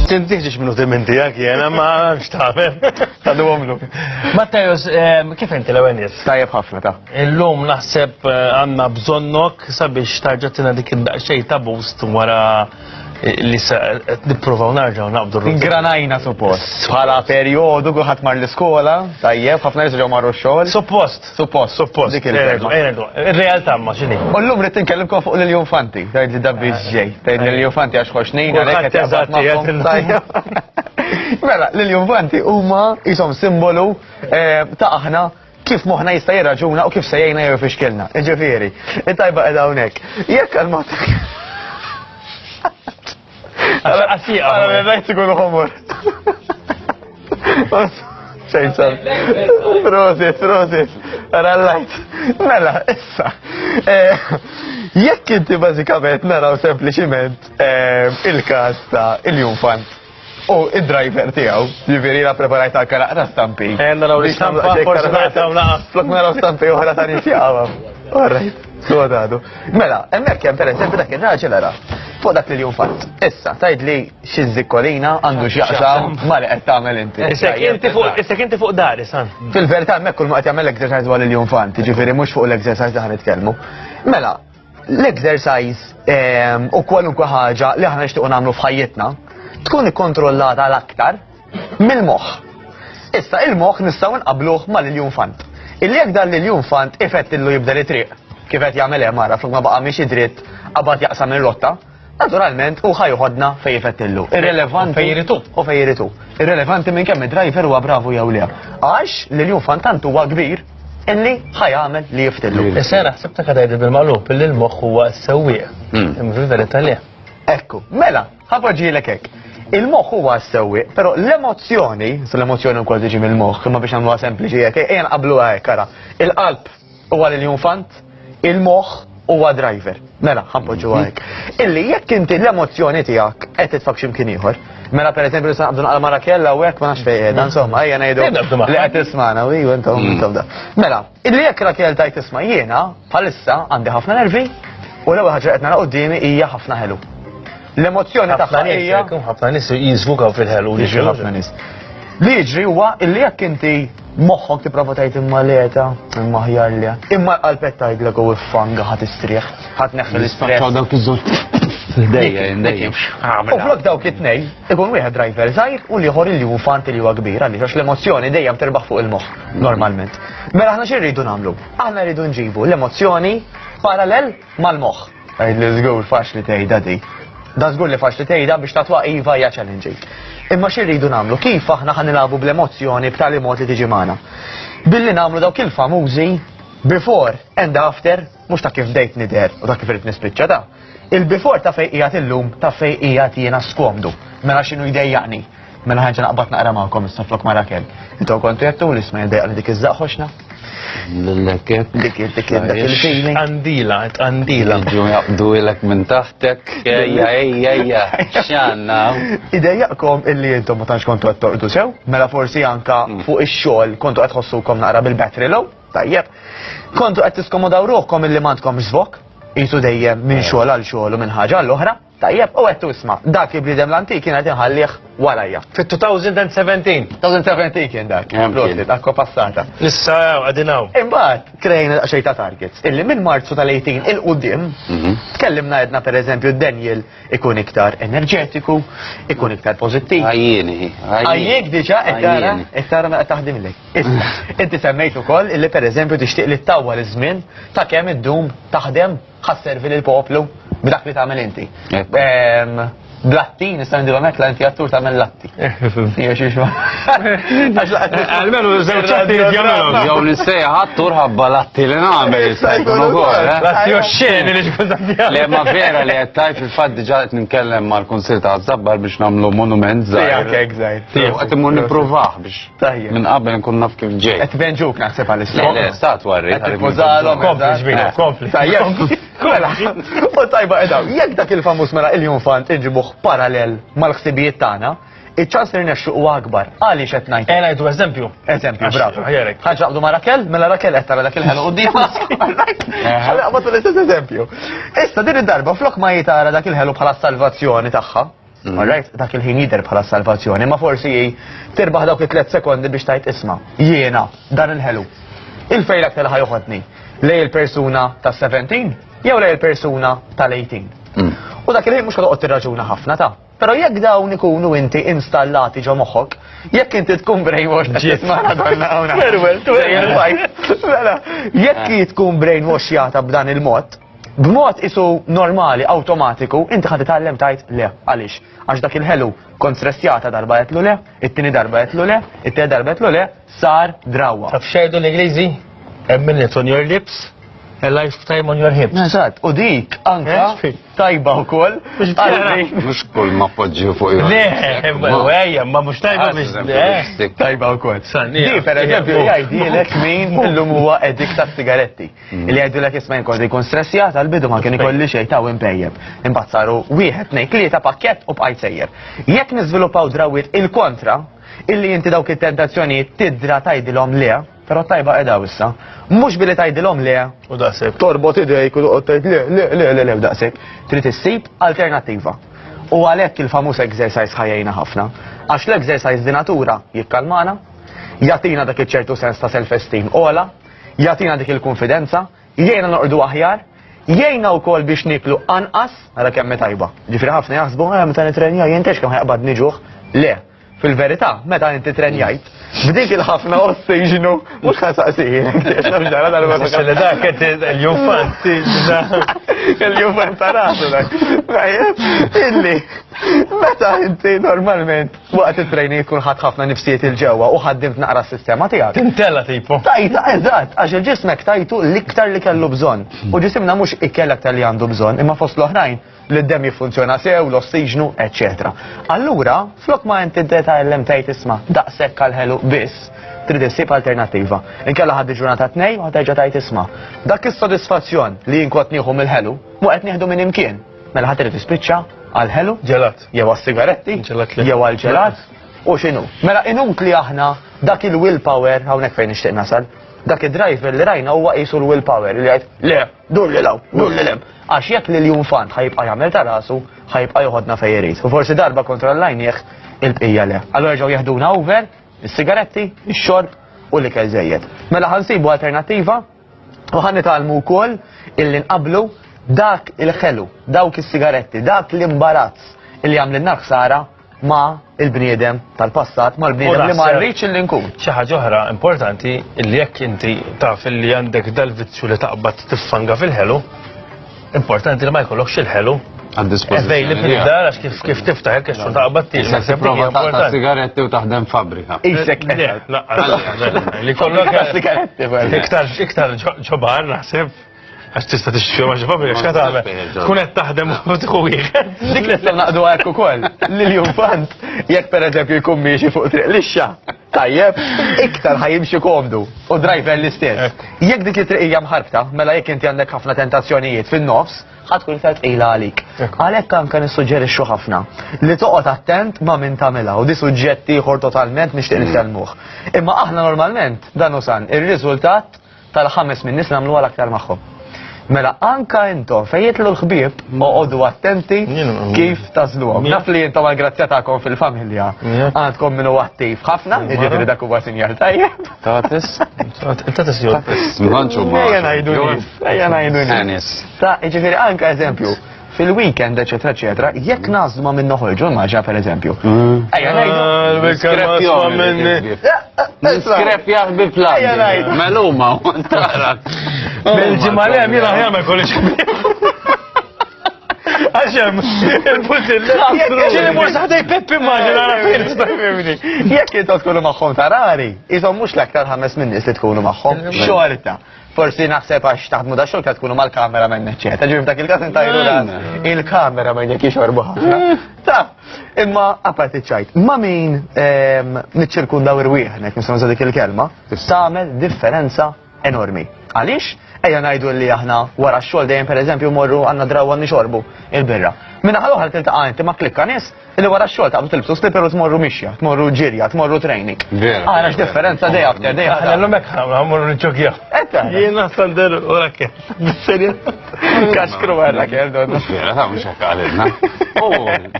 Tintiġiġ minuti minn tijak jena ma xtaħmel. Għadu għomlu. Mattajos, kif inti l-għenis? Tajjeb ħafna ta' Illum naħseb għanna bżonnok sabiex tarġatina dik id-daqxej ta' boost wara li niprofaw narġaw naqbdu r-rutin. Granajna suppost. Bħala periodu għuħat mar l-iskola, tajjeb, ħafna nisġaw marru xogħol. Suppost. Suppost. Dik il-kelma. Il-realtà ma xini. Ullum rrit nkellimkom fuq l-Infanti, tajt li dabbi ġej. Tajt li l-Infanti għax xoċnejn, għalek Mela, l-Infanti huma jisom simbolu ta' aħna kif moħna jista' jirraġuna u kif sejjejna jew fixkilna. Ġifieri, it-tajba qed hawnhekk. Jekk għal-mod Għara, rajt ikunu homor. Xejn sab. Prosit. Għara l-lajt. Mela, issa. Jekk inti bażikament naraw sempliċiment il-każ ta' il-Infant u id-driver tiegħu, ġifieri la preparajt għal-kara stampi. Naraw l-istampa, forse flok naraw stampi oħra ta' nisjaqwa. Alright, għadu. Mela, emmek jem per eżempju dak il-raġel ara. Fuq dak li Infant. Issa, tajd li xizzikolina għandu xjaqsam ma li qed tagħmel inti. Issek inti fuq dari, san. Fil-verità hemmhekk kull ma qed jagħmel l-exercise għal il-Infant, ġifieri mhux fuq l-exercise li ħanitkellmu. Mela, l-exercise u kwalunkwe ħaġa li aħna nixtiequ nagħmlu f'ħajjitna tkun ikkontrollata l-aktar mill-moħħ. Issa il-moħħ nistgħu nqabluh mal-Infant. Illi jekk dan l-Infant ifettillu jibda triq kif qed jagħmel hemm ara flok ma baqa' mixi dritt qabad jaqsam ir-rotta, naturalment u ħajħodna fej jifettillu. Irrelevanti u fejjiritu. Irrelevanti minn kemm id-driver huwa bravu jew le. Għax l-Infant tant huwa kbir illi ħajamel li jiftillu. Issa naħseb ta' kadajdi bil-magħlub illi l-moħħ huwa s-sewwieq. Fil-verità le. Ekku, mela, ħapoġġielek hekk. Il-moħħ huwa s-sewwieq, però l-emozzjoni, l-emozzjoni wkoll tiġi mill-moħħ, imma biex nagħmluha sempliċi hekk, ejja nqabluha hekk ara. Il-qalb huwa l-Infant, il-moħħ huwa driver. Mela, ħampoġġu hekk. Illi jekk inti l-emozzjoni tiegħek qed titfak x'imkien ieħor. Mela pereżempju nista' naqbdu naqra Marakella u hekk ma nafx fejn qiegħda, insomma, ejja ngħidu li qed tisma'na u intom da. Mela, illi jekk Rakel tajt tisma' jiena bħalissa għandi ħafna nervi u l-ewwel ħaġa qed nara qudiemi hija ħafna ħelu. L-emozzjoni tagħha hija ħafna nies jiżvukaw fil-ħelu jiġri ħafna nies. Li jiġri huwa illi jekk inti moħħok tipprova tgħid imma leta, imma ħjar li. Imma l-qalbek tgħidlek u iffanga ħadd istrieħ, ħadd neħħel l-istress. Dawk iż-żul. Dejjem. U flok dawk it-tnejn ikun wieħed driver żgħir u ieħor il-Infant li huwa kbir għaliex għax l-emozzjoni dejjem terbaħ fuq il-moħħ normalment. Mela aħna xi rridu nagħmlu? Aħna rridu nġibu l-emozzjoni parallel mal-moħħ. Tgħidli żgur faċli tgħidha di. Da żgur li faċli tgħidha biex tatwa iva hija challenging. Imma xi rridu nagħmlu? Kif aħna ħanilagħbu bl-emozzjoni b'tali mod li tiġi magħna? Billi nagħmlu dawk il-famużi before and after, mhux ta' kif bdejt nidher u ta' kif irid nispiċċa ta'. Il-before ta' fejn qiegħed illum ta' fejn qiegħed jiena skomdu. Mela x'inhu jdejjaqni. Mela ħanġa naqbad naqra magħkom issa flok Marakel. Intu kontu qed tqul isma' jdejjaqni dik iż-żaqħoxna. L-lekket. Dik il-feeling. Għandila. Ġu jaqbdu ilek minn taħtek. Ejja. X'għandna. Idejjaqkom illi intom ma tantx kontu qed toqgħdu sew, mela forsi anka fuq ix-xogħol kontu qed tħossukom naqra bil-battery low, tajjeb. Kontu qed tiskomodaw ruħkom illi m'għandkomx żvok, qisu dejjem minn xogħol għal xogħol u minn ħaġa għall oħra. Tajjeb, u għettu isma, dak il-bnidem l-antik kien għet inħallih warajja. Fit-2017. 2017 kien dak. Prosit, akko passata. Issa għadinaw. Imbagħad krejna xejn ta' targets. Illi minn Marzu tal-18 il-qudiem tkellimna għedna pereżempju Daniel ikun iktar enerġetiku, ikun iktar pożittiv. Għajjieni. Għajjek diġà qed tara ma qed taħdim lek. Issa, inti semmejt ukoll illi pereżempju tixtieq li ttawwal iż-żmien ta' kemm iddum taħdem ħasservi lill-poplu b'dak li tagħmel inti. Blatti, nista' ndilhom hekk la inti għattur tagħmel latti. Hija xi xma. Almenu żewġ jagħmelhom. Jew nissejja ħattur ħabba latti li nagħmel issa jkun ukoll. Latti oxxeni li xkuża fija. Le ma vera li qed tajt fil-fatt diġà qed nitkellem mal-Kunsill ta' Żabbar biex nagħmlu monument żgħir. Hekk żgħir. Qed immur nippruvaw biex minn qabel nkun naf kif ġej. Qed benġuk naħseb għal-islam. Le, stat warri. Kompli. Mela, u tajba edaw, jekk dak il-famus mela il-Infant inġibuh parallel mal-ħsibijiet tagħna, iċ-ċans li rnexxu huwa akbar. Għaliex qed ngħid. Ngħidu eżempju. Eżempju, bravo. Ħaġa naqbdu ma' Rakel, mela Rakel qed tara dak il-ħelu quddiem. Ħalli naqbdu l-istess eżempju. Issa din id-darba flok ma jitara dak il-ħelu bħala salvazzjoni tagħha, Alright, dak il-ħin jider bħala salvazzjoni, ma forsi tirbaħ dawk it-3 sekondi biex tajt isma. Jiena, dan il-ħelu. Il-fejlak tal-ħajuħotni. Lej il-persuna ta' 17, jew lej il-persuna tal-18. U dak il-ħin mux għadqot tirraġuna ħafna ta' pero jekk dawn ikunu inti installati ġo moħħok, jekk inti tkun brainwash ta' tismana donna għawna. Jekk tkun brainwash jata b'dan il-mod, b'mod isu normali, automatiku, inti ħad titgħallem tajt le, għaliex. Għax dak il-ħelu kont stressjata darba jetlu le, it-tieni darba jetlu le, it-tieni darba jetlu le, sar drawa. Taf xejdu l-Ingliżi? A minute on your lips, a lifetime on your hips. Eżatt, u dik anka tajba wkoll. Mux kull ma poġġi fuq Le, ma mux tajba biex. Tajba wkoll. Sanni. Di per eżempju jgħidilek min illum huwa edik ta' sigaretti. Li jgħidulek isma' jkun jkun stressjat għal-bidu ma kien ikolli xejn ta' impejem. Imbagħad saru wieħed ngħid tlieta pakkett u bqajt sejjer. Jekk niżviluppaw drawiet il-kontra, illi inti dawk it-tentazzjonijiet tidra tgħidilhom le, però tajba qiegħda issa. Mhux billi tgħidilhom le, U daħseb. torbot idejk u toqgħod tgħid le daqshekk. Trid issib alternattiva. U għalhekk il-famuż exercise ħajjejna ħafna. Għax l-exercise di natura jikkalmana, jagħtina dak iċ-ċertu sens ta' self-esteem ola, jagħtina dik il-konfidenza, jgħinna noqogħdu aħjar, jgħinna wkoll biex niklu anqas għal kemm tajba. Ġifieri ħafna jaħsbu meta nitrenja jien kemm ħajqbad niġuh. Le, fil-verità, meta inti trenjajt, b'dik il-ħafna ossejġnu, mux ħasaqsijin, Xele dak il-jufant. il-jufant tarasu dak. Illi, meta inti normalment waqt it-trejni jkun ħadd ħafna nifsijiet il-ġewwa u ħaddimt naqra s-sistema tiegħek. Tintella tipo. Tajta, eżatt, għax il-ġismek tajtu l-iktar li kellu bżonn. U ġisimna mhux ikkellek tal-li għandu bżonn, imma fost l-oħrajn li d-dem jiffunzjona sew, l-ossiġnu, etc. Allura, flok ma inti d-deta tajt isma' daqshekk għal-ħelu biss, trid issib alternattiva. Inkella ħaddi ġurnata 2 u ħaterġa' tajt isma'. Dak is-sodisfazzjon li jinkot nieħu mill-ħelu, mu qed nieħdu minn imkien. Mela ħadd irid tispiċċa għal-ħelu, Ġelat. jew għas-sigaretti, Ġelat li. jew għal-ġelat, u x'inhu. Mela inutli aħna dak il-willpower hawnhekk fejn nixtieq nasal. Dak id-driver li rajna huwa qisu l-willpower li jgħid le, dur li law, dur li lem. Għax jekk li l-jumfant ħajibqa' jagħmel ta' rasu, ħajibqa' joħodna fejn irid. U forsi darba kontrollajnieh il-bqija le. Allura ġew jaħduna over, is-sigaretti, ix-xorb u l-ikel żejjed. Mela ħansibu alternattiva u ħannitalmu wkoll illi nqablu dak il-ħelu, dawk is-sigaretti, dak l-imbarazz illi għamlilna ħsara ma' il-bniedem tal-passat, ma' l-bniedem li ma' rridx illi nkun. Xi ħaġa oħra importanti illi jekk inti taf illi għandek dal-vizzju li taqbad tiffanga fil-ħelu, importanti li ma jkollokx il-ħelu. Available dar għax kif tiftaħ il-kexxu taqbad Issa tipprova taqta' sigaretti u taħdem fabrika. Isek Li kollok sigaretti. iktar ġobar naħseb għax tista' tixtri ma' ġobar għax tagħmel. Tkun qed taħdem u tieħu wieħed. Dik li naqdu hekk ukoll. L-jumfant jekk pereżempju jkun miexi fuq triq lixxa. Tajjeb, iktar ħajimxi komdu u driver l-istess. Jekk dik it-triq hija mħarbta, mela jekk inti għandek ħafna tentazzjonijiet fin-nofs, ħadkun iktar tqila għalik. Għalhekk anke nissuġġerixxu ħafna li toqgħod attent ma' min tagħmilha u di suġġett ieħor totalment nixtieq nitkellmuh. Imma aħna normalment dan usan ir-riżultat tal-5 min nies nagħmlu għal aktar magħhom. Mela anka intom fejn jitlu l-ħbieb oqgħodu attenti kif tażluhom. Naf li intom għall-grazzja tagħkom fil-familja għandkom minnu attiv ħafna, jiġifieri dak huwa sinjal tajjeb. Tatis? Inta tisjod. Mħanċu ma. Ejja ngħidu Anis. Ta' jiġifieri anka eżempju, fil-weekend, eċetera, eċetera, jekk nażlu ma minn noħorġu maġa per eżempju. Ejja ngħidu. Niskrepjaħ bi plan. Meluma, tara. Bil-ġimgħa li jagħmel kollha Għaxem, il-punt il-ħastru. Morsa ħdej Peppi maġin għara fejn istajfimni. Jekk jinta tkunu maħħom tarari, jisom mux l-aktar 5 min nies li tkunu maħħom. Xorta. Forsi naħseb għax taħdmu da xorta tkunu mal-kamera minn neċċeta. Ġivim dak il-kas intajru il-kamera minn jek jixorbu ħafna. Taf, imma għapart ċajt, ma min nitċirkundaw irwieħ, nek nisonu dik il-kelma, tagħmel differenza enormi. Għaliex? Ejja ngħidu li aħna wara x-xogħol dejjem pereżempju morru għandna drawa nixorbu il-birra. Minna ħal-oħra tiltaqa' inti ma' klikka nies illi wara x-xogħol taqbdu tilbsu slipper u tmorru mixja, tmorru ġirja, tmorru training. Għara x'differenza day after day. Għallu mek għamlu nġogja. Jiena Sander u rakel. Serja? Kaxkru għarra kell donna. Vera, ta' mux għalidna.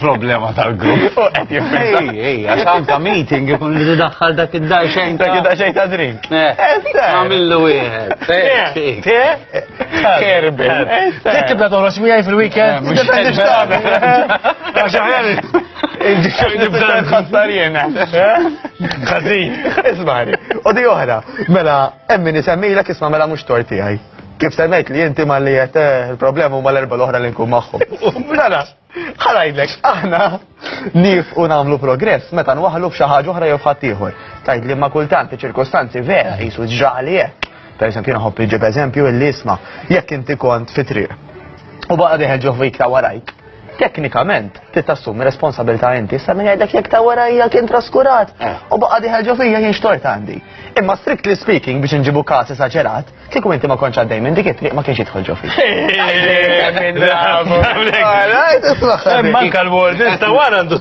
Problema tal-grupp. Ej, għaxan ta' meeting ikun li tidaħħal dak id-daj xejn Dak id-daċej ta' drink. Għamillu wieħed. Kerbel. Tibda toħroġ miegħi fil-weekend. Mux Nibda nħassarjena. Ħażin. Ismani. U di oħra, mela, emmi nisemmilek isma' mela mux tor tiegħi. Kif semmejt li inti ma li il-problema huma l-erba l-oħra li nkun magħhom. Mela, ħarajdlek, aħna nif u nagħmlu progress meta nwaħlu f'xi ħaġa oħra jew ħadd ieħor. Tajt li ma kultant ċirkostanzi vera qisu ġrali hekk. Pereżempju naħobb iġib eżempju illi isma' jekk inti kont fi triq u baqa' diħel ġofik ta' warajk. Teknikament, titassumi responsabilità inti, sa' minn jgħidlek jek ta' warajja kien traskurat, u baqa diħel ġofija kien xtort għandi. Imma strictly speaking biex nġibu kas esaġerat, kieku inti ma konċ għaddej minn dik it-triq ma kienx jidħol ġofija. Manka l-word, ta' wara għandu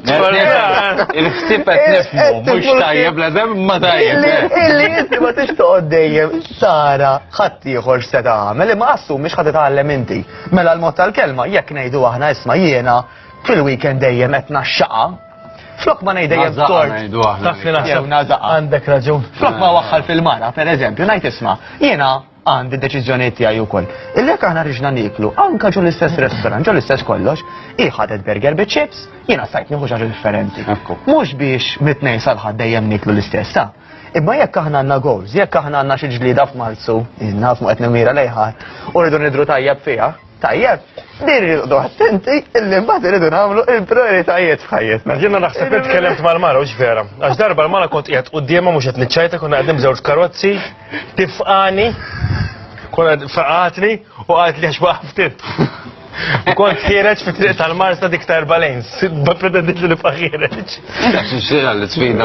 Il-ħsibet nifmu, mux tajjeb l-edem ma tajjeb. Illi inti ma tix toqgħod dejjem Sara ħadd ieħor se tagħmel, imma assumi x'ħadd titgħallem inti. Mela l-mod tal-kelma jekk ngħidu aħna isma' jiena fil-weekend dejjem qed naxxaqa. Flok ma ngħid dejjem tort. Taf li naħseb għandek raġun. Flok ma waħħal fil-mara, pereżempju, ngħid isma' jiena għandi deċiżjonijiet tiegħi wkoll. Illek aħna riġna niklu, anke ġo l-istess restorant, ġo l-istess kollox, ħadet burger biċ-chips, jiena sajt nieħu xi ħaġa differenti. Mhux biex mit-tnejn sal-ħadd dejjem niklu l-istess ta'. Imma jekk aħna għandna goals, jekk aħna għandna xi ġlieda f'Marzu, nafmu qed nimira lejħat, u rridu nidru tajjeb fiha, tajjeb, diri rridu attenti, illi mbagħad irridu nagħmlu il-prioritajiet f'ħajjetna. Jiena naħseb tkellimt mal-mara u vera. Għax darba l-mara kont qiegħed qudiemha mhux qed niċċajta konna qegħdin b'żewġ karozzi, tifqani, konna faqatni u qalet li għax waqftit. U kont ħireġ fi triq tal-Mars ta' dik ta' 40, pretendit li nibqa' ħireġ. Xixira li sfida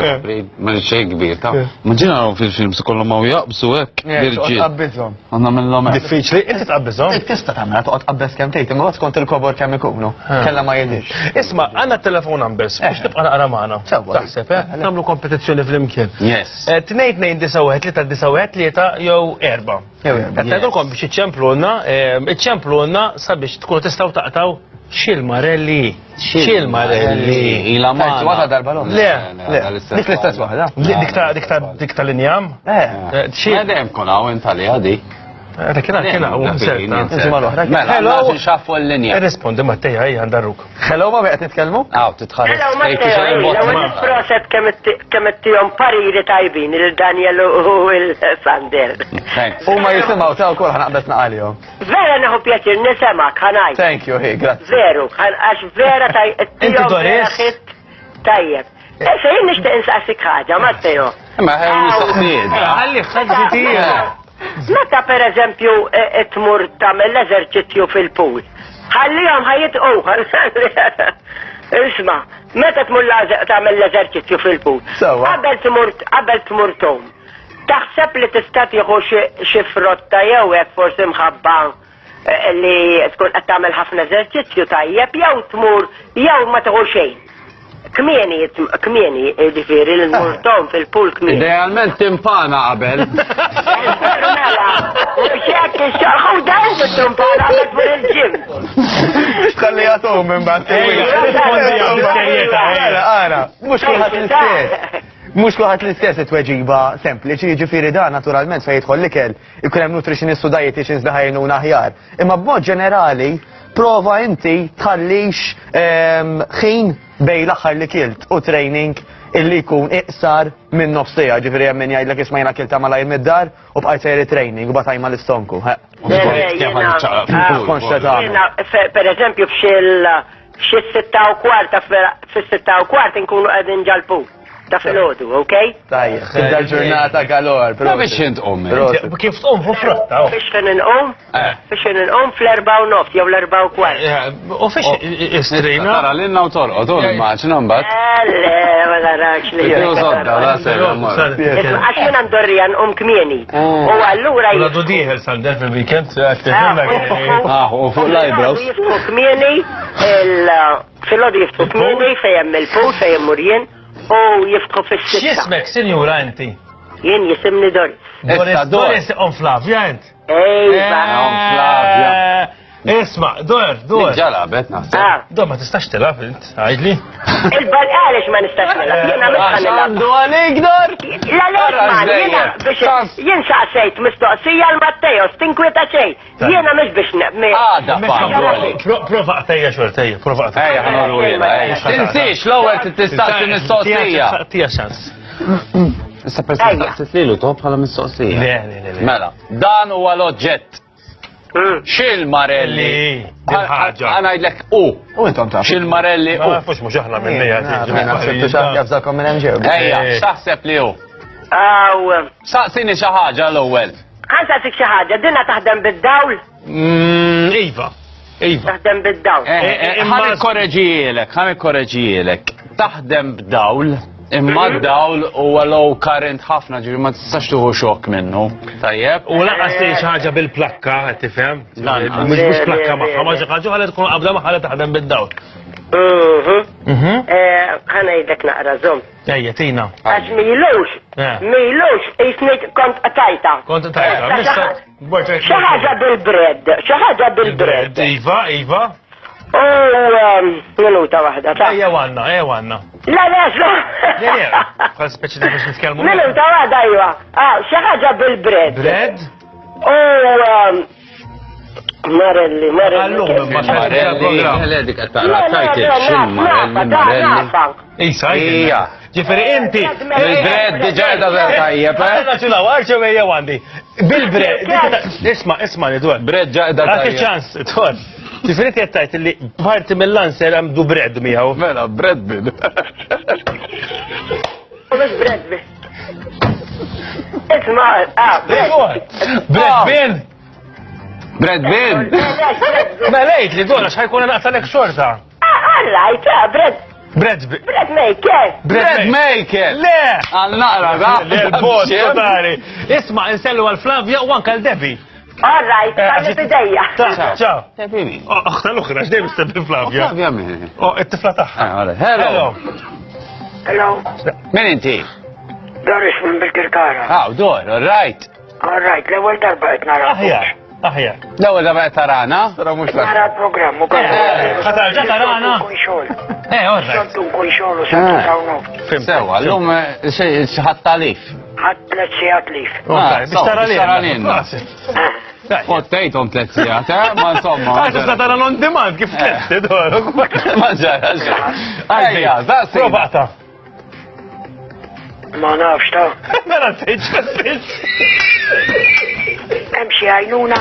ma xej kbir ta' maġina għaw fil-film se kollhom għaw jaqbsu hekk birġiel. Tqabbiżhom. Għandna minnhom hekk. Diffiċli, inti tqabbiżhom? Tista' tagħmel toqgħod tqabbeż kemm tgħid, imma kont il-kobor kemm ikunu. Kellha ma jidhirx. Isma' għandna t-telefon numbers, biex tibqa' naqra magħna. Taħseb, nagħmlu kompetizzjoni fl-imkien. Yes. 2-2-9-1-3-9 jew 4. Għattajdulkom biex iċċemplunna, iċċemplunna sabiex tkunu testaw taqtaw xil-marelli. Xil-marelli. Ila ma. Waħda darba l-oħra. Le, dik l-istess waħda. Dik tal-injam? Għedem kon għawen tali għadi. Kena u serta. Mela, xaffu l-linja. Rispondi Mattej, għaj għandarruk. Hello, ma beqet nitkellmu? Għaw, titħarri. Hello, Matteo, il-proset kemettijom pariri tajbin, il-Daniel u il-Sander. U ma jisimaw ta' u kol ħanaqbet naqalijom. Vera naħu pjaċir nisemak, ħanaj. Thank you, hey, grazie. Veru, għax vera tajtijom verħit tajjeb. Sejn nishtiq insaqsik ħaġa, Matteo. Ma ħalli Għalli, ħadġitija. Meta per eżempju tmur tagħmel l-eżerċizzju fil-pool. Ħallihom ħajitqu. Isma', meta tmur tagħmel l-eżerċizzju fil-pool. Qabel tmur tom. Taħseb li tista' tieħu xi frotta jew hekk forsi mħabba li tkun qed tagħmel ħafna eżerċizzju tajjeb jew tmur jew ma tieħu xejn. Kmieni, ġifieri l-murtom fil-pool kmieni. Idealment timpana qabel. Mela, xek ix-xaħu dan timpana qabel fuq il-ġim. X'ħalli jagħtuhom minn bad. Ara, mhux kulħadd l-istess. Mhux kulħadd l-istess it-tweġiba sempliċi, jiġifieri dan naturalment fejn jidħol l-ikel ikun hemm nutritionist u dietitians li ħajnuna aħjar. Imma b'mod ġenerali prova inti tħallix ħin bej l-aħħar li kilt u training illi jkun iqsar minn nofsija, ġifieri hemm min jgħidlek isma' jiena kilta malajr mid-dar u bqajt sejri training u batajma l-istonku. Per eżempju f'xi 6:15 fis-6:15 inkunu qegħdin ġalpu. ta' filgħodu, okej? Tajjeb, tibda l-ġurnata kalor. Ma biex jint ummi. Kif tqum hu frotta? Fiex fin inqum? Fiex fin inqum fl-4:09 jew l-4:15. U fiex istrina? Tara l-inna u torqod, u l-maċna mbagħad. Le, ma narax li Tiegħu sodda, la sejra mor. Għax minn għandorrija nqum kmieni. U allura La du diħel sandel fil-weekend, U fuq l-eyebrows. Jiftħu kmieni, fil-ħodu jiftħu kmieni fejem il-put, fejem murjen, u jiftħu fil-sitta. X'ismek, sinjura inti? Jien jisimni Doris. Doris on Flavja int? Ejba. Flavja. Isma, Dor. Ġalabet naħseb. Dor ma tistax tilab int, għajdli? Il-bal għalix ma nistax nilab, jena misħan nilab. Għandu għalik, Dor? La lesman, jena biex jien saqsejt mistoqsija l-Mattejos, tinkwieta xej. Jena mish biex Għada għalik. Prova għatejja xortejja, prova għatejja. Ejja, ħanurru jena, ejja. Tinsiex, l-ewel tistaqsi mistoqsija. Tija xans. Issa persistaqsit lilu top bħala mistoqsija. Le. Mela, dan huwa l-oġġett. Xil-Marelli. Għana għidlek u. U intom ta' Xil-Marelli u. Ma fux mux aħna minnija. Naħsebtu xafżakom minn MJ. Ejja, xaħseb li u. Aw. Saqsini xaħġa l-ewel. Għansa sik xaħġa, dinna taħdem bid-dawl? Iva. Taħdem bid-dawl. Ħan ikkorreġijilek. Taħdem b'dawl. Imma d-dawl u low current ħafna ġiri ma tistax tuħu xok minnu. Tajjeb. U laqqas li xaħġa bil-plakka, tifhem? Mux plakka maħħa, ma ġaħġa ħalet tkun qabda maħħa taħdem bid-dawl. ħana jidek naqra zom. Ejja, tina. Għax mijlux, jisnejt kont tajta. Kont tajta. Xaħġa bil-bred, xaħġa bil-bred. Iva. Minuta wahda, ta' Ejja għanna. La, Għal speċi ta' biex nitkelmu. Minuta wahda, iwa. Xaħġa bil-bred. Bred? Marelli. Għallum, ma Marelli, dik għattara tajt Marelli. Ija. Ġifiri inti. Il-bred diġa da tajjeb, Għanna ċuna għarċu ejja għandi. Bil-bred. Isma' li dwar. Bred ġaqda Għake tajjeb. ċans, dwar. Ġifiri jettajt li parti mill-lanser għamdu bred miħaw. Mela, bred bin. Mux bred bin. Isma, Bred bin. Bred bin. Ma lejt li dwar, xħajkun naqtalek xorta. Għallajt, bred. Bred bin. Bred maker. Bred maker. Le! Għal naqra, L-bot, totali. Isma, insellu għal-Flavja u għanka l-Debi. All right, għalli bidejja. Ciao. Tebini. Aħta l-uħra, xdejm istabbi Flavja. Flavja minn. It-tifla taħħa. Hello. Hello. Min inti? Doris minn bil-kirkara. Dor, all right. All right, l-ewel darba nara. Aħjar. L-ewwel darba tarana. Tara mhux Nara l-programm u ħatarġa tarana. All right. Xoltu kun xolu santu tawnu. Sewa, l-lum xaħat talif. Ħadd tlet sijat lif. Biex tara li. Fottejtom tletzijat, ma insomma. Għax tara non demand kif tletti dor. Ma ġarax. Ejja, zaqsi. Probata. Ma nafx ta. Mela tgħid. Hemm xi għajnuna.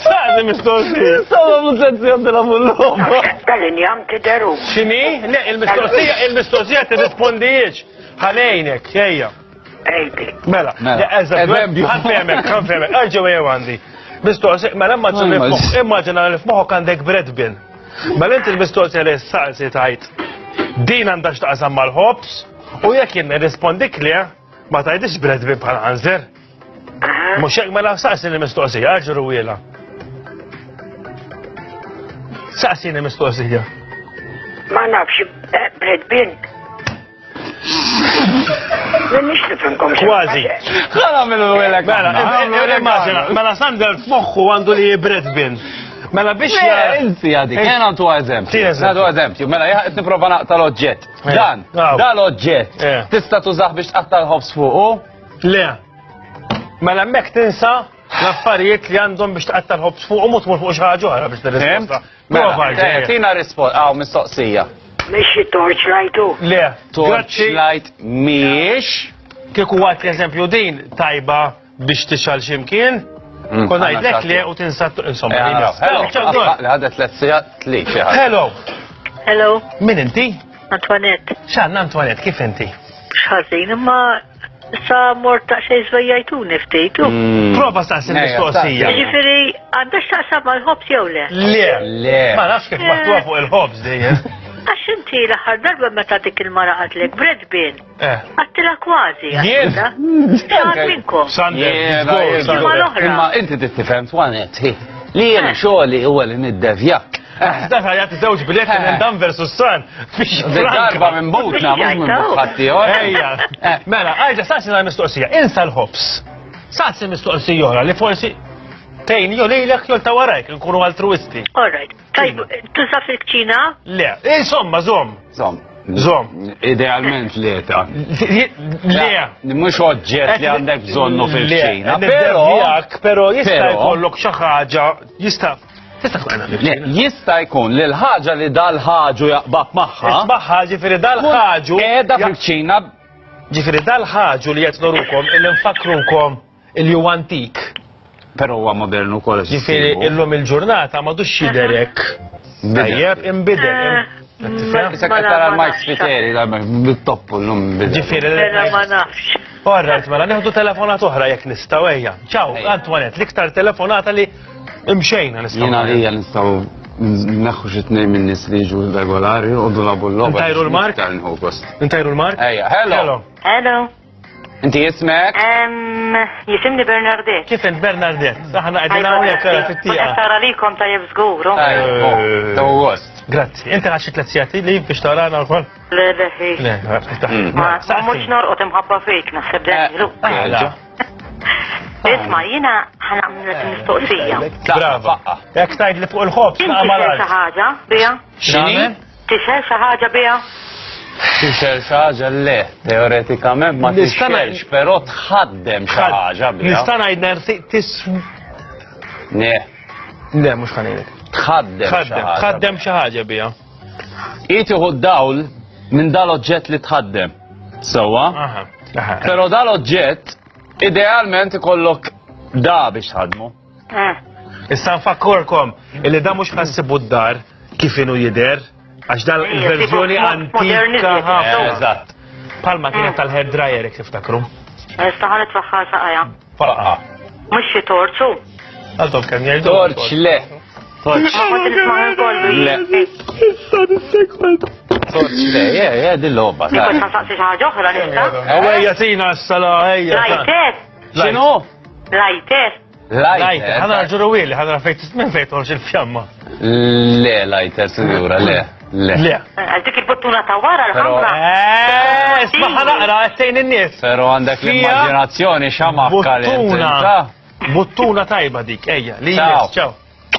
Saqni mistoqsi. Sawa mutletzijat dela mullom. Tal-injam tideru. Xini? Le, il-mistoqsija t-rispondijiex. Ħalejnek, jgħja. Ejdi. Mela, ħanfemek, għarġu għew għandi. Mistoqsi, mela immaġina li f'moħok għandek bred bin. Mela inti l-mistoqsija li s-saqsi tajt. Din għandax taqsam mal-ħobs, u jek jinn rispondik li ma tajdix bred bin bħal għanżir. Mux jek mela saqsi li mistoqsija, għarġu rujela. Saqsi li mistoqsija. Ma nafx bred bin. Nix nifimkom Kważi. Għana minnu għelek. Mela Sander f'moħħu għandu li jibred bin. Mela biex Inti għadik, jena għantu eżempju. Mela jgħat niprofa naqta l-oġġett. Dan, da l-oġġett. Tista tużax biex taqta l-ħobs fuqu? Le. Mela mek tinsa l-affarijiet li għandhom biex taqta l-ħobs fuqu mut mur fuq xaħġu għara biex t-risposta. Mela, tina risposta, mistoqsija. Mexi torchlightu? Le. Torchlight miex. Kieku għat l-eżempju din tajba biex tixal ximkien. Konna għajdlek li u tinsa insomma. Hello. Għadet l-sija tli. Hello. Hello. Min inti? Antoinette. X'għandna Antoinette, kif inti? X'ħażin, imma sa mort ta' xej żvejjajtuni ftejtu. Prova staqsi mistoqsija. Ġifieri għandha x'taqsam mal-ħobs jew le? Le. Ma nafx kif maħtuha fuq il-ħobs dejjem. Għax inti l-aħħar darba meta dik il-mara qatlek Brad Bin. Għattila kważi. Jien? X'għad minnkom? Imma inti tittifhem Antoinette li jiena xogħli huwa li niddevjak. Dafa jgħati żewġ biletti minn Dan versus San biex darba minn butna, mhux minn buħħatti. Ejja. Mela, għajġa saqsi mistoqsija, insa l-ħobs. Saqsi mistoqsija oħra li forsi tejn jew lejlek jew ta' warajk nkunu altruisti. All right. Tajb, tużaf il-kċina? Le, insomma, żomm. Idealment le ta' Le. Mhux oġġett li għandek bżonnu fil-kċina. Però jista' jkollok xi ħaġa jista' jkun li l-ħaġa li dal-ħaġu jaqbab magħha. Isbaħħa ġifieri dal-ħaġu qiegħda fil-kċina. Ġifieri dal-ħaġu li qed norukom illi nfakrukom il-ju antik. Però huwa modernu wkoll. Ġifieri illum il-ġurnata m'għadux jidher hekk. Tajjeb inbidel. Issa qed tara l-Mike Spiteri bit-toppu llum inbidel. Ġifieri ma nafx. Orrajt, mela nieħdu telefonat oħra jekk nistgħu ejja. Ciao, Antoinette, l-iktar telefonata li imxejna nistgħu. Jiena għalija nistgħu naħħu xi tnejn min nies li jiġu regolari u dulabu l-logħba. Intajru l-mark? Intajru l-mark? Ejja, hello. Hello. Inti jismek? Jisimni Bernadette. Kif int Bernadette? Aħna qegħdin hawnhekk fit-tieqa. Tara likom tajjeb żguru. Taw gost. Grazzi. Inti għaxi tletzjati li biex tarana wkoll? Le, ma mhux norqod imħabba fejk naħseb dejlu. Isma' jiena ħanaqmilek mistoqsija. Brava. Jekk tgħid li fuq il-ħobs naqmalha. Xi ħaġa biha? X'inhi? Tixel xi ħaġa biha? Tixel xi ħaġa le, teoretikament ma tixelx, però tħaddem xi ħaġa biha. Nista' ngħidna Le. Le, mhux ħanejlek. Tħaddem xi ħaġa biha. Tieħu d-dawl minn dal-oġġett li tħaddem. Sewwa? Però dal-oġġett idealment ikollok da biex tħadmu. Issa nfakkorkom illi da mhux ħassibu d-dar kif inhu jidher għax dan il-verżjoni antika ħafna. Eżatt. Palma kienet tal-hair dryer jekk tiftakru. Issa ħanet faħħa saqajja. Faqqa. Mhux xi torzu? Għaldhom kemm jgħidu. Torċ le. Torċ le, dil-logħba. Nikol ħansaqsi xi ħaġa oħra nista'? Ejja tina s-sala ejja. Lajter. X'inhu? Lajter. Lajter. Ħadra ġuruwili, ħadra fejt minn fejt torċ il-fjamma. Le, lajter, sinjura, le. Le. Għaldik il-bottuna ta' wara l-ħamra. Ismaħ naqra għattejn in-nies. Pero għandek l-immaginazzjoni xamafka li Bottuna tajba dik, ejja. Ciao.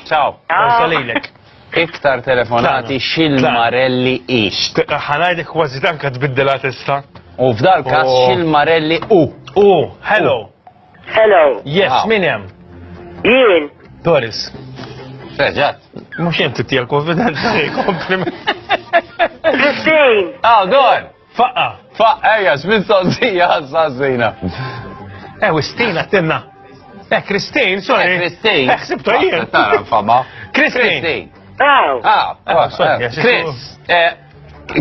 Ciao. Salilek. Iktar telefonati xil-Marelli ix. Ħanajdek kważi tanka tbiddelat issa. U f'dal kas xil-Marelli u. Hello. Hello. Yes, min hemm? Jien. Doris. Reġat. Mhux hemm titti għall-konfidenza kompliment. Christine. Dor. Faqqa. Ejja, x'mistoqsija ħassasina. Wistina tinna. Christine, sorry. Christine. Ħsibtu jien. Tara fama. Christine.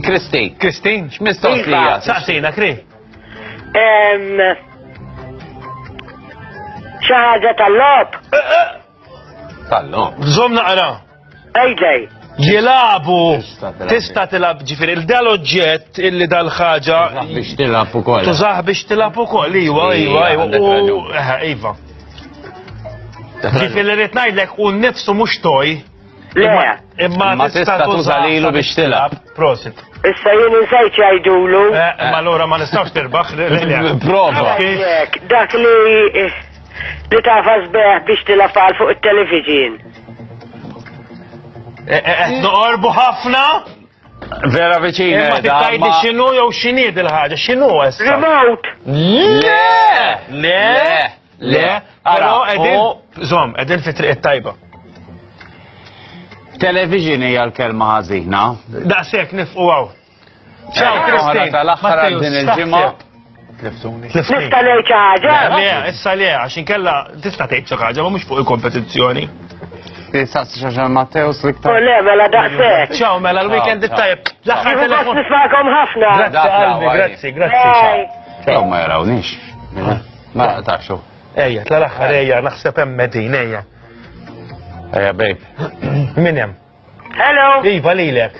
Christine. Christine. X'mistoqsija? Saqsina, Kri. Xi ħaġa tal-lob. Tal-lob. Żomm naqra. Ejdej. Jilabu. Tista' tilab ġifieri il-dal oġġett illi dal-ħaġa. Biex tilab ukoll. Tużaħ biex tilab ukoll, iva. Iva. Ġifieri rrid ngħidlek u nnifsu mhux toj. Imma tista' tuża lilu biex tilab. Prosit. Issa jien insejt jgħidulu. Ma allura ma nistgħux tirbaħ. Prova. Dak li tafas beħ biex tilab fuq it-television. Noqorbu ħafna? Vera viċina. Imma tittajdi x'inhu jew x'inhi il-ħaġa, x'inhu issa? Remote. Le. Però qegħdin fi triq tajba. Television hija l-kelma ħażina. Daqshekk nifqu hawn. Ciao, Christine. Tal-aħħar din il-ġimgħa. Nista' ngħid xi ħaġa? Le, issa le, għax inkella tista' tgħid xi ħaġa, ma mhux fuq il-kompetizzjoni. saqsi xaġa Matteus l-iktar. U le, mela daqsek. Ciao, mela l-weekend it-tajb. L-aħħar Bas telefon. nismakom ħafna. Grazzi, qalbi, grazzi. Jew ma jarawniex. Ma taxxu. Ejja, l-aħħar ejja, naħseb hemm Medin, ejja. Ejja, babe. Min hemm? Hello. Iva lilek.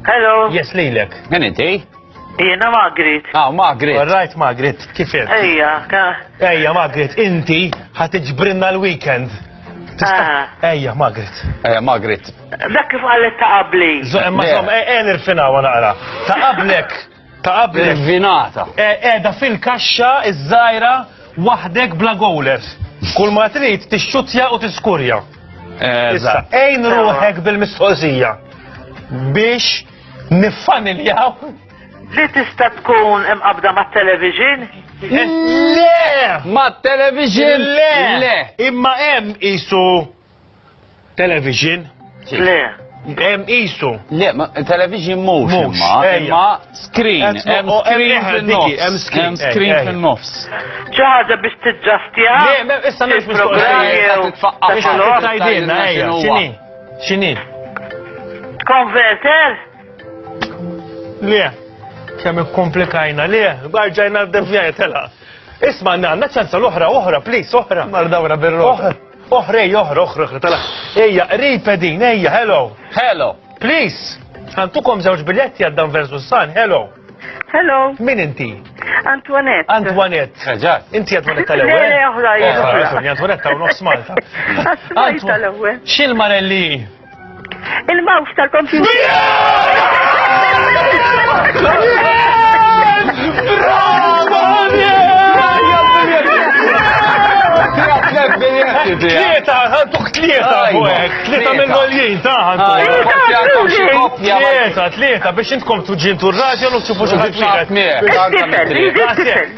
Hello. Yes, lilek. Min inti? Jiena Margaret. Margaret. All right, Margaret, kif qed? Ejja, Margaret, inti ħatiġbrinna l-weekend. Ejja, Margaret. Ejja, Margaret. Dak kif qalet ta' qabli. Imma som, nirfinaw naqra. Ta' qablek. Vinata. Eda fil-kaxxa iż-żajra waħdek bla gowler. Kull ma trid tixxutja u tiskurja. Issa, ejn ruħek bil-mistoqsija biex niffaniljaw. Li tista' tkun imqabda mat-television? Le! Mat-television? Le! Imma hemm isu television? Le. Hemm isu. Le, television mhux imma screen. Hemm screen fin-nofs. Hemm screen fin-nofs. Xi ħaġa biex tiġġastja? Le, issa mhux mistoqsija. X'inhi? Konverter? Le. Kemm ikkomplikajna, le, barġajna d-devjajt tela. Isma' għandna ċansa l-oħra, please, oħra. Mardawra bil-roħ. Oħra, tela. Ejja, ripedin, ejja, hello. Hello. Please. Għantukom żewġ biljetti għaddan versus San, hello. Hello. Min inti? Antoinette. Antoinette. Ħaġat. Inti Antoinette tal-ewwel? Le, oħra. Antoinette ta' nofs Malta. Tal-ewwel. X'il-Marelli? Il-mouse tal-computer. Tlieta, ħantuk tlieta, tlieta mill-goljien, tlieta, biex intkom tuġġintu r-radju u tċufu xaħġiħat.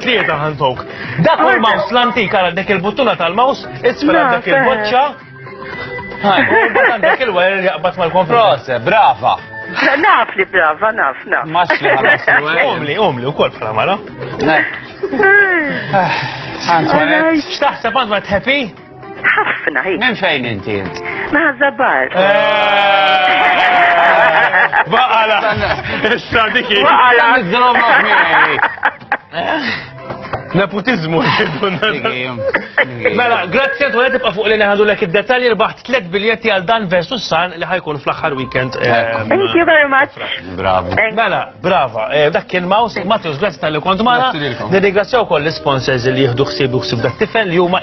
Tlieta ħantuk. Dak u l-mouse l-antik għal dak il-buttuna tal-mouse, isfel dak il-boċċa. Għandak il-għer jaqbat mal-konfrose, brava. Naf li brava, naf. Maċli ħalas. Umli, u kol bħala mara. Antoinette. Xtaħseb Antoinette happy? ħafna, hi. Min fejn inti? Maħzabar. Baqala. Issa diki. Nepotizmu. Mela, grazzi Antoinette tibqa' fuq li neħadu lek id-detalji rbaħt 3 biljetti għal Dan versus San li ħajkun fl-aħħar weekend. Thank you very much. Bravo. Mela, brava. Dak kien Maus, Matthews, grazzi tal-li kont magħna. Nirringrazzjaw ukoll l-sponsors li jieħdu ħsieb dak tifel li huma